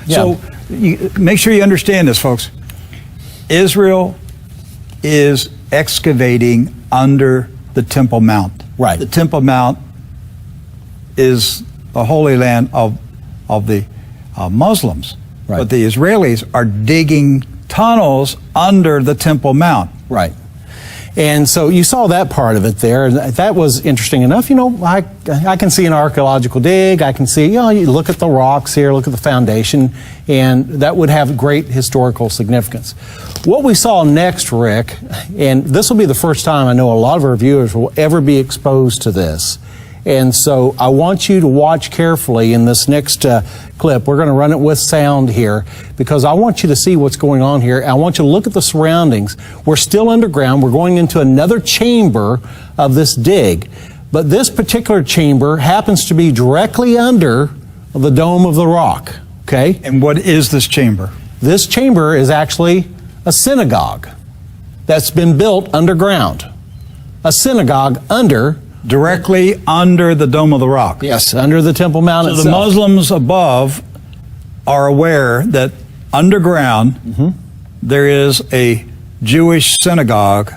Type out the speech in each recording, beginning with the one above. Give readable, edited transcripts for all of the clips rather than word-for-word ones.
So make sure you understand this, folks. Israel is excavating under the Temple Mount. Right. The Temple Mount is the Holy Land of the Muslims. Right. But the Israelis are digging tunnels under the Temple Mount. Right. And so you saw that part of it there, and that was interesting enough. You know, I can see an archaeological dig. I can see, you know, you look at the rocks here, look at the foundation, and that would have great historical significance. What we saw next, Rick, and this will be the first time I know a lot of our viewers will ever be exposed to this. And so I want you to watch carefully in this next clip. We're going to run it with sound here because I want you to see what's going on here. I want you to look at the surroundings. We're still underground. We're going into another chamber of this dig. But this particular chamber happens to be directly under the dome of the rock. Okay? And what is this chamber? This chamber is actually a synagogue that's been built underground. A synagogue directly under the Dome of the Rock. Yes, under the Temple Mount itself. So the Muslims above are aware that underground there is a Jewish synagogue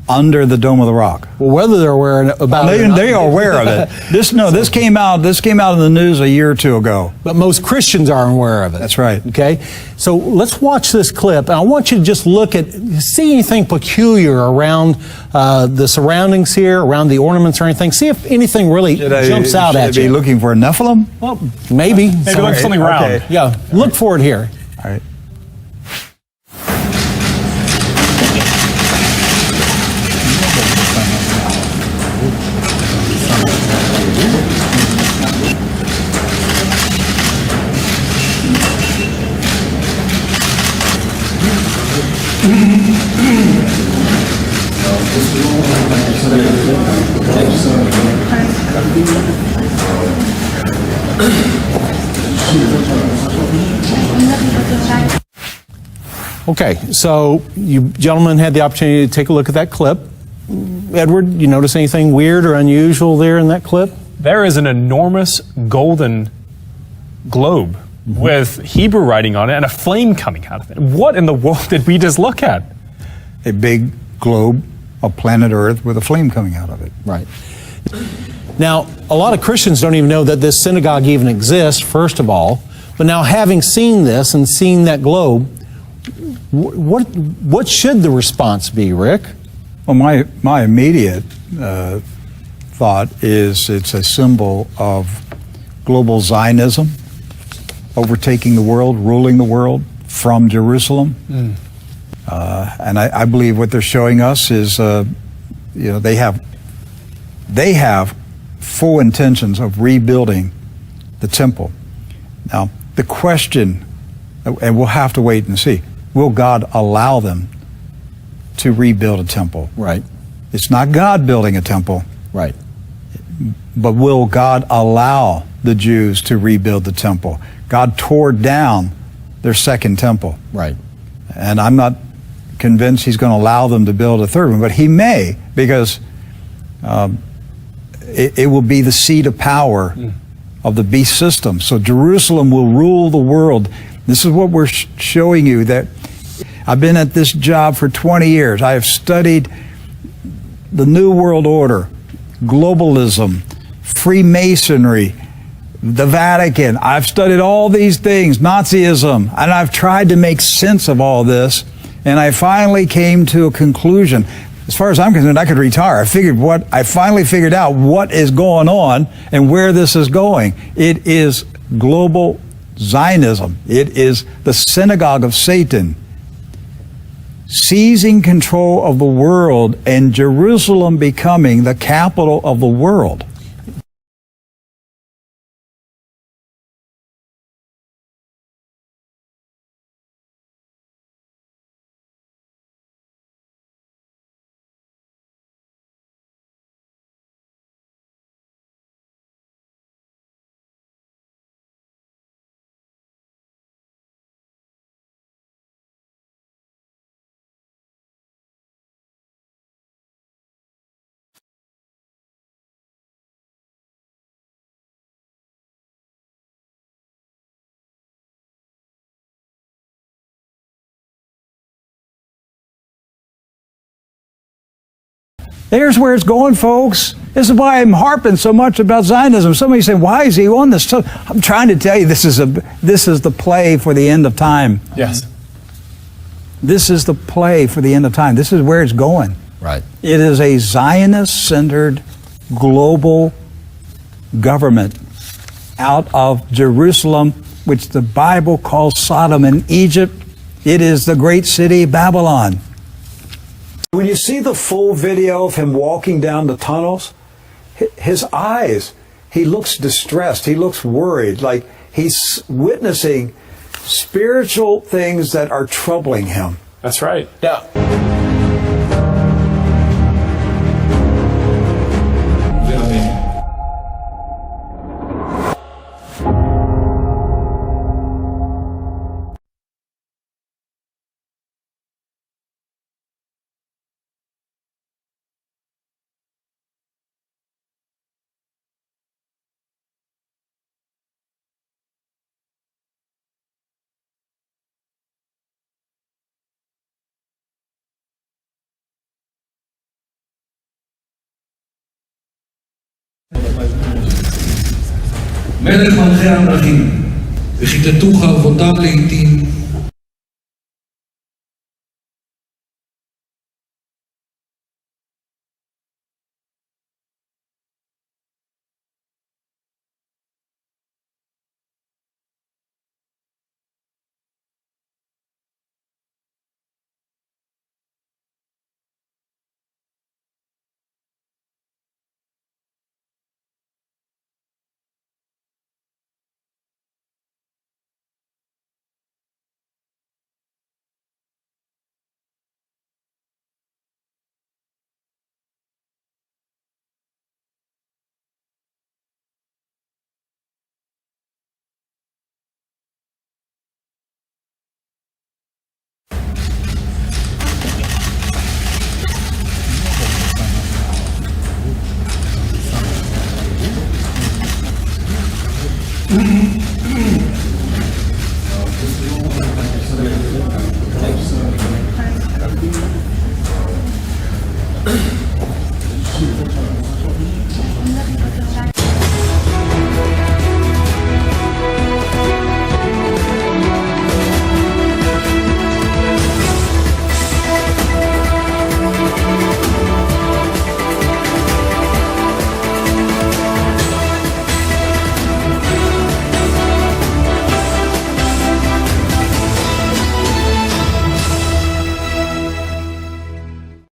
under the Dome of the Rock. Well, whether they're aware about it or not, they are aware of it. This came out in the news a year or two ago. But most Christians are aware of it. That's right. Okay? So let's watch this clip, and I want you to just see anything peculiar around the surroundings here, around the ornaments or anything. See if anything really jumps out at you. Should I be looking for a Nephilim? Well, maybe. Maybe look something round. Okay. Yeah, look for it here. All right. Okay, so you gentlemen had the opportunity to take a look at that clip. Edward, you notice anything weird or unusual there in that clip? There is an enormous golden globe with Hebrew writing on it and a flame coming out of it. What in the world did we just look at? A big globe of planet Earth with a flame coming out of it. Right. Now, a lot of Christians don't even know that this synagogue even exists, first of all. But now, having seen this and seen that globe, what should the response be, Rick? Well, my immediate thought is it's a symbol of global Zionism, overtaking the world, ruling the world from Jerusalem. And I believe what they're showing us is, they have full intentions of rebuilding the temple. Now, the question, and we'll have to wait and see, will God allow them to rebuild a temple? Right. It's not God building a temple. Right. But will God allow the Jews to rebuild the temple? God tore down their second temple. Right. And I'm not convinced he's going to allow them to build a third one, but he may, because it will be the seat of power of the beast system. So Jerusalem will rule the world. This is what we're showing you, that I've been at this job for 20 years. I have studied the New World Order, globalism, Freemasonry, the Vatican. I've studied all these things, Nazism, and I've tried to make sense of all this, and I finally came to a conclusion. As far as I'm concerned, I could retire. I finally figured out what is going on and where this is going. It is global Zionism. It is the synagogue of Satan, seizing control of the world and Jerusalem becoming the capital of the world. There's where it's going, folks. This is why I'm harping so much about Zionism. Somebody say, why is he on this? So I'm trying to tell you, this is the play for the end of time. Yes. This is the play for the end of time. This is where it's going. Right. It is a Zionist-centered global government out of Jerusalem, which the Bible calls Sodom and Egypt. It is the great city Babylon. When you see the full video of him walking down the tunnels, his eyes, he looks distressed. He looks worried, like he's witnessing spiritual things that are troubling him. That's right. Yeah. מלך מלכי המלכים, וכיתתוך חרבותם לעתים,